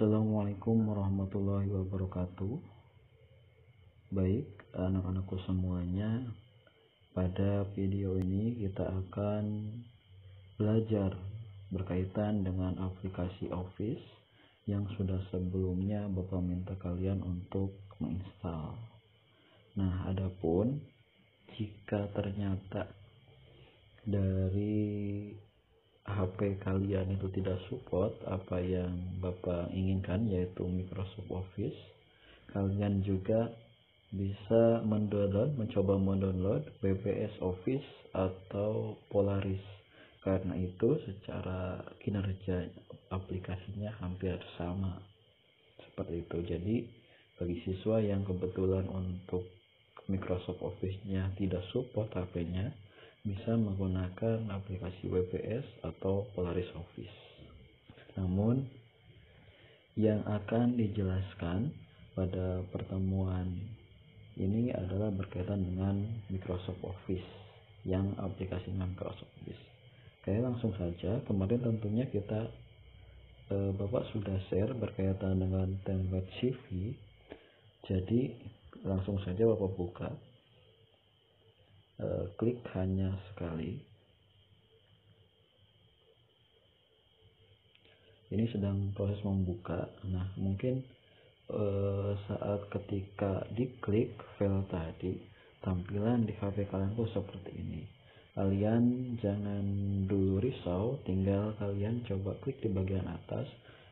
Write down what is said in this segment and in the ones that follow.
Assalamualaikum warahmatullahi wabarakatuh. Baik, anak-anakku semuanya, pada video ini kita akan belajar berkaitan dengan aplikasi Office yang sudah sebelumnya Bapak minta kalian untuk menginstal. Nah, adapun jika ternyata dari HP kalian itu tidak support apa yang Bapak inginkan, yaitu Microsoft Office, kalian juga bisa mencoba mendownload WPS Office atau Polaris. Karena itu secara kinerja aplikasinya hampir sama seperti itu. Jadi bagi siswa yang kebetulan untuk Microsoft Office-nya tidak support HP-nya, bisa menggunakan aplikasi WPS atau Polaris Office. Namun yang akan dijelaskan pada pertemuan ini adalah berkaitan dengan Microsoft Office, yang aplikasinya Microsoft Office. Oke, langsung saja. Kemarin tentunya kita Bapak sudah share berkaitan dengan template CV. Jadi langsung saja Bapak buka. Klik hanya sekali. Ini sedang proses membuka. Nah, mungkin saat ketika diklik file tadi, tampilan di HP kalian tuh seperti ini. Kalian jangan dulu risau, tinggal kalian coba klik di bagian atas,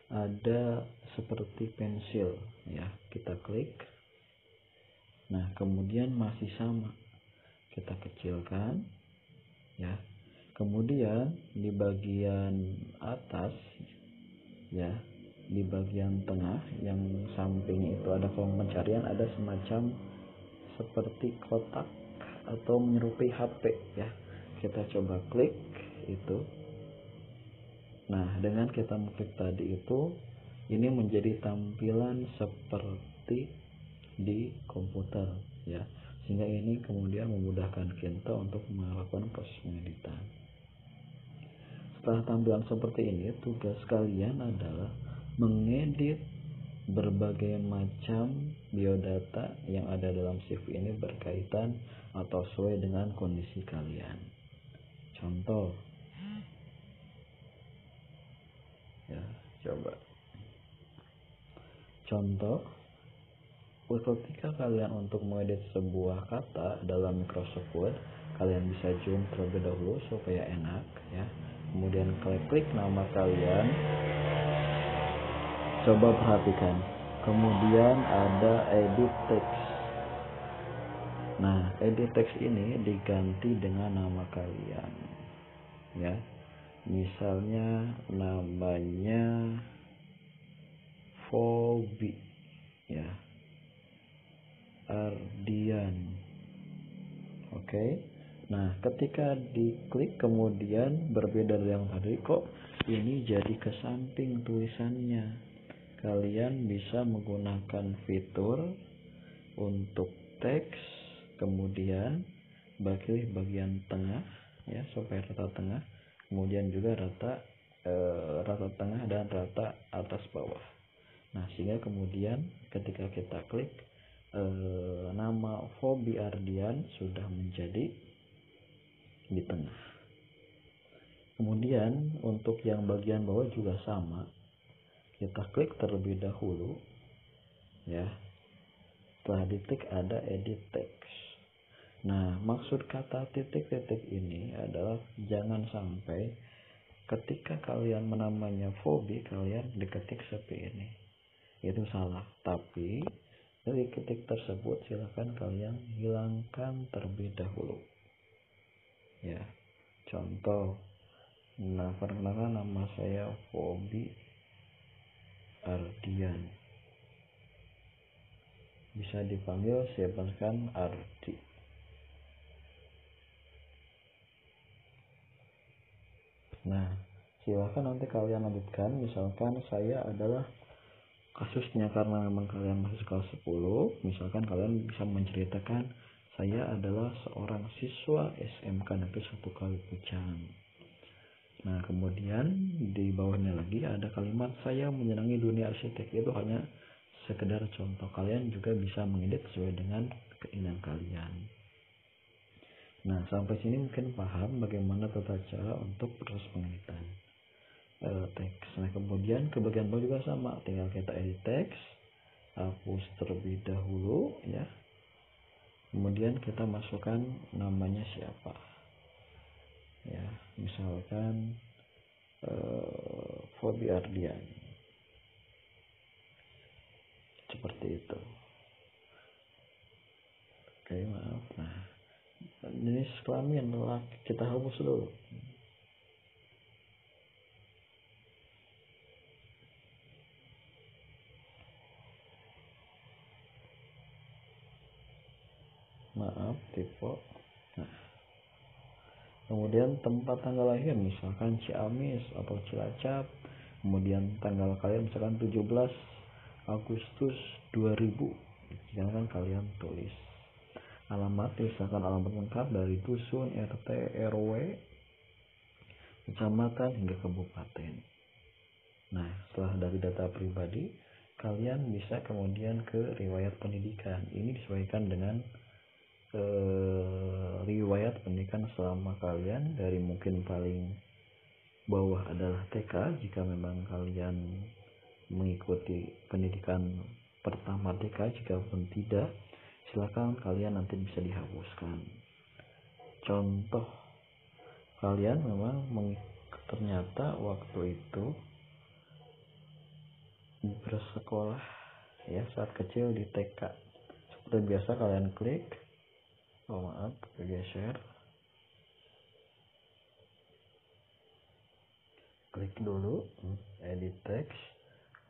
ada seperti pensil ya, kita klik. Nah, kemudian masih sama, kita kecilkan ya. Kemudian di bagian atas ya, di bagian tengah yang samping itu ada kolom pencarian, ada semacam seperti kotak atau menyerupai HP ya. Kita coba klik itu. Nah, dengan kita mengklik tadi itu, ini menjadi tampilan seperti di komputer ya, sehingga ini kemudian memudahkan kita untuk melakukan proses pengeditan. Setelah tampilan seperti ini, tugas kalian adalah mengedit berbagai macam biodata yang ada dalam CV ini berkaitan atau sesuai dengan kondisi kalian. Contoh ya, coba contoh ketika kalian untuk mengedit sebuah kata dalam Microsoft Word, kalian bisa zoom terlebih dahulu supaya enak ya. Kemudian klik nama kalian, coba perhatikan, kemudian ada edit text. Nah, edit text ini diganti dengan nama kalian ya. Misalnya namanya Fobi ya, Ardian. Oke. Nah, ketika diklik kemudian berbeda dari yang tadi, kok ini jadi ke samping tulisannya. Kalian bisa menggunakan fitur untuk teks, kemudian pilih bagian tengah ya, supaya rata tengah, kemudian juga rata tengah dan rata atas bawah. Nah, sehingga kemudian ketika kita klik, nama Fobi Ardian sudah menjadi di tengah. Kemudian untuk yang bagian bawah juga sama, kita klik terlebih dahulu ya. Setelah diklik ada edit text. Nah, maksud kata titik-titik ini adalah jangan sampai ketika kalian menamanya Fobi kalian diketik seperti ini, itu salah. Tapi dari ketik tersebut silakan kalian hilangkan terlebih dahulu ya. Contoh, nah, perkenalkan nama saya Fobi Ardian, bisa dipanggil siapkan Ardi. Nah, silakan nanti kalian lanjutkan. Misalkan saya adalah kasusnya karena memang kalian masih kelas 10, misalkan kalian bisa menceritakan saya adalah seorang siswa SMK Negeri 1 Kalipucang. Nah, kemudian di bawahnya lagi ada kalimat saya menyenangi dunia arsitek. Itu hanya sekedar contoh. Kalian juga bisa mengedit sesuai dengan keinginan kalian. Nah, sampai sini mungkin paham bagaimana tata cara untuk proses pengeditan teks. Nah, kemudian ke bagian bawah juga sama, tinggal kita edit teks, hapus terlebih dahulu ya. Kemudian kita masukkan namanya siapa ya, misalkan Fobi Ardian, seperti itu. Oke, maaf. Nah, jenis kelamin laki kita hapus dulu. Maaf, tipe. Nah, kemudian tempat tanggal lahir misalkan Ciamis atau Cilacap. Kemudian tanggal kalian misalkan 17 Agustus 2000. Silakan kalian tulis. Alamat misalkan alamat lengkap dari dusun, RT, RW, kecamatan hingga kabupaten. Nah, setelah dari data pribadi, kalian bisa kemudian ke riwayat pendidikan. Ini disesuaikan dengan riwayat pendidikan selama kalian, dari mungkin paling bawah adalah TK jika memang kalian mengikuti pendidikan pertama TK. Jika pun tidak, silakan kalian nanti bisa dihapuskan. Contoh, kalian memang ternyata waktu itu bersekolah ya saat kecil di TK. Seperti biasa kalian klik, geser, klik dulu edit teks,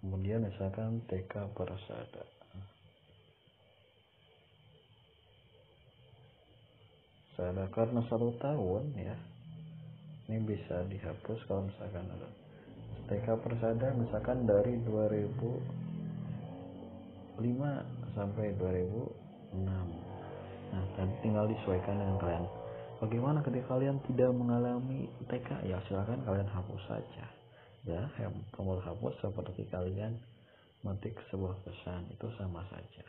kemudian misalkan TK Persada. Karena 1 tahun ya, ini bisa dihapus kalau misalkan ada TK Persada misalkan dari 2005 sampai 2006. Nah, tadi tinggal disesuaikan dengan kalian. Bagaimana ketika kalian tidak mengalami TK? Ya silakan kalian hapus saja ya. Tombol hapus seperti kalian mengetik sebuah pesan, itu sama saja.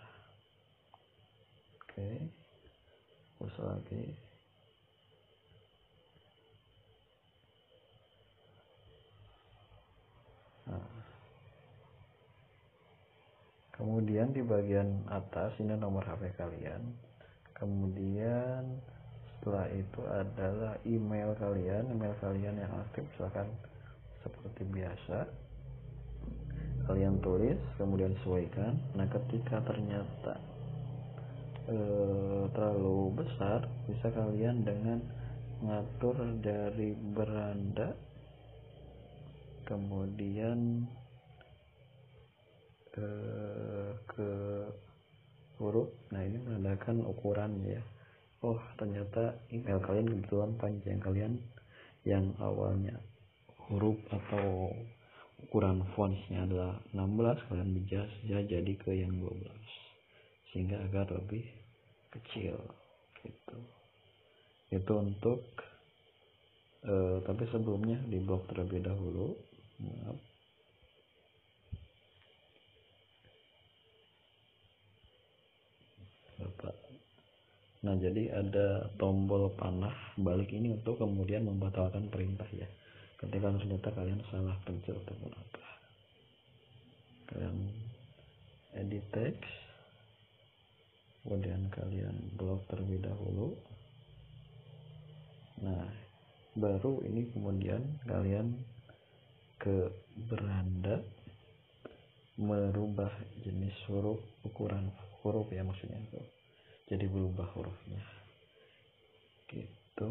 Oke, hapus lagi. Nah, kemudian di bagian atas ini nomor HP kalian. Kemudian setelah itu adalah email kalian yang aktif. Silakan seperti biasa kalian tulis, kemudian sesuaikan. Nah, ketika ternyata terlalu besar, bisa kalian dengan mengatur dari beranda, kemudian ke huruf. Nah, ini menandakan ukuran ya. Oh, ternyata email kalian kebetulan panjang. Kalian yang awalnya huruf atau ukuran fontsnya adalah 16, kalian bisa jadi ke yang 12 sehingga agar lebih kecil gitu. Itu untuk tapi sebelumnya di blok terlebih dahulu. Maaf. Nah, jadi ada tombol panah balik ini untuk kemudian membatalkan perintah ya. Ketika ternyata kalian salah pencet tombol apa, kalian edit text, kemudian kalian blok terlebih dahulu. Nah, baru ini kemudian kalian ke beranda, merubah jenis huruf, ukuran huruf ya maksudnya itu. Jadi berubah hurufnya gitu.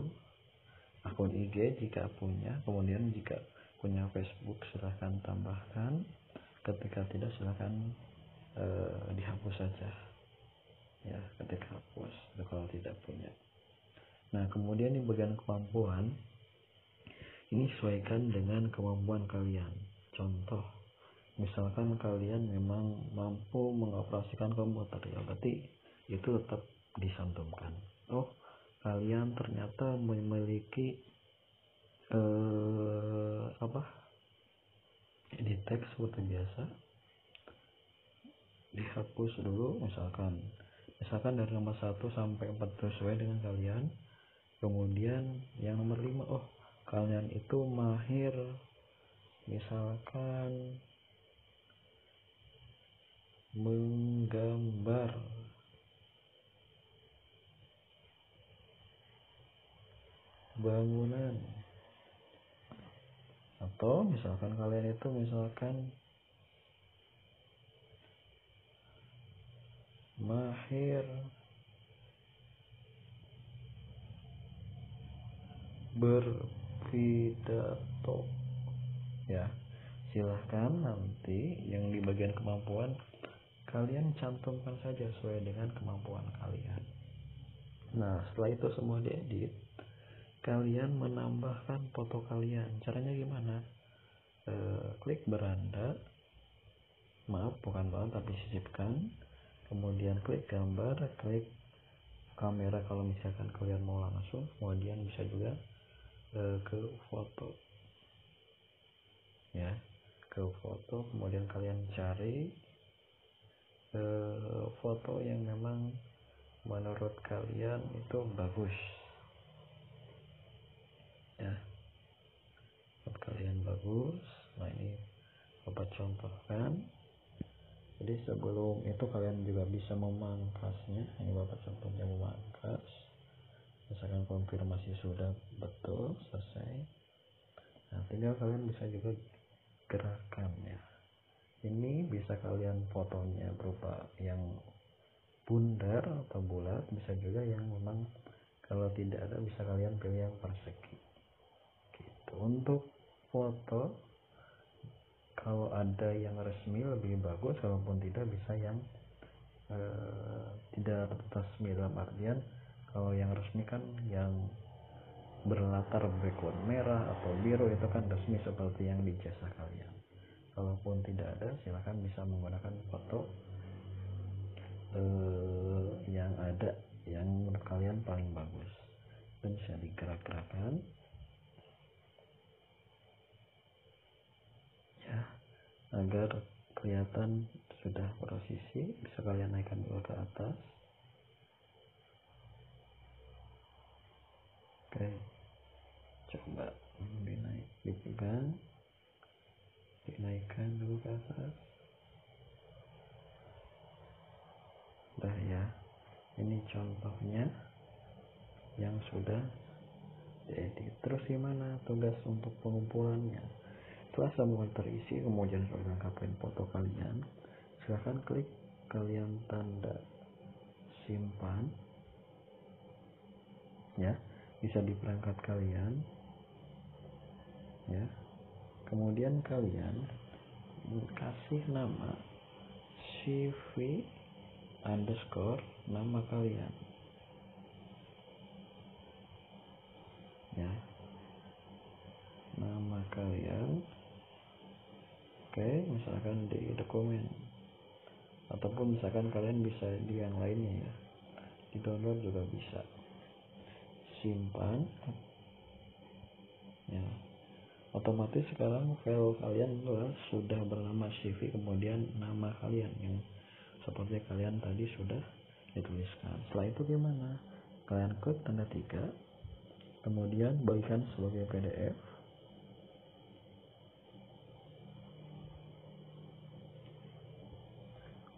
Akun IG jika punya, kemudian jika punya Facebook silahkan tambahkan, ketika tidak silahkan dihapus saja ya ketika hapus kalau tidak punya. Nah, kemudian di bagian kemampuan ini sesuaikan dengan kemampuan kalian. Contoh, misalkan kalian memang mampu mengoperasikan komputer ya, berarti itu tetap disantumkan. Oh, kalian ternyata memiliki edit teks seperti biasa, dihapus dulu, misalkan dari nomor 1 sampai 4 sesuai dengan kalian. Kemudian yang nomor 5, kalian itu mahir misalkan menggambar bangunan, atau misalkan kalian itu mahir berpidato, ya. Silahkan nanti yang di bagian kemampuan kalian cantumkan saja sesuai dengan kemampuan kalian. Nah, setelah itu semua diedit, kalian menambahkan foto kalian. Caranya gimana? Klik beranda, bukan tapi sisipkan, kemudian klik gambar, klik kamera kalau misalkan kalian mau langsung, kemudian bisa juga ke foto, ya, ke foto, kemudian kalian cari foto yang memang menurut kalian itu bagus, ya, menurut kalian bagus. Nah, ini Bapak contohkan. Jadi sebelum itu kalian juga bisa memangkasnya. Ini Bapak contohnya memangkas, misalkan konfirmasi sudah betul, selesai. Nah, tinggal kalian bisa juga gerakannya. Ini bisa kalian fotonya berupa yang bundar atau bulat, bisa juga yang memang kalau tidak ada bisa kalian pilih yang persegi gitu. Untuk foto kalau ada yang resmi lebih bagus, kalaupun tidak bisa yang tidak resmi, dalam artian kalau yang resmi kan yang berlatar background merah atau biru itu kan resmi seperti yang di jasa kalian. Kalaupun tidak ada, silakan bisa menggunakan foto yang ada yang menurut kalian paling bagus, dan bisa digerak-gerakan, ya, agar kelihatan sudah posisi. Bisa kalian naikkan dulu ke atas. Oke, coba dipegang, dinaikkan dulu ke atas. Udah, ya. Ini contohnya yang sudah diedit. Terus gimana tugas untuk pengumpulannya? Setelah semua terisi, kemudian sudah lengkapin foto kalian, silahkan klik kalian tanda simpan, ya, bisa di perangkat kalian, ya. Kemudian kalian kasih nama CV underscore nama kalian, ya, nama kalian. Oke, misalkan di dokumen, ataupun misalkan kalian bisa di yang lainnya, ya, di download juga bisa. Simpan, ya. Otomatis sekarang file kalian sudah bernama CV, kemudian nama kalian yang seperti kalian tadi sudah dituliskan. Setelah itu gimana? Kalian klik tanda 3, kemudian bagikan sebagai PDF,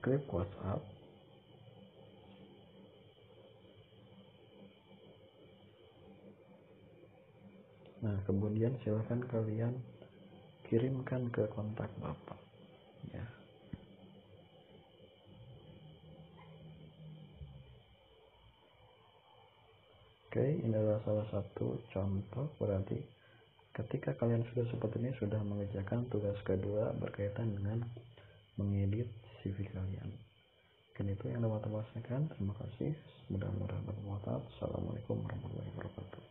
klik WhatsApp, nah kemudian silahkan kalian kirimkan ke kontak Bapak, ya. Oke, ini adalah salah satu contoh. Berarti ketika kalian sudah seperti ini, sudah mengerjakan tugas kedua berkaitan dengan mengedit CV kalian. Mungkin itu yang dapat saya sampaikan. Terima kasih. Mudah-mudahan bermanfaat. Assalamualaikum warahmatullahi wabarakatuh.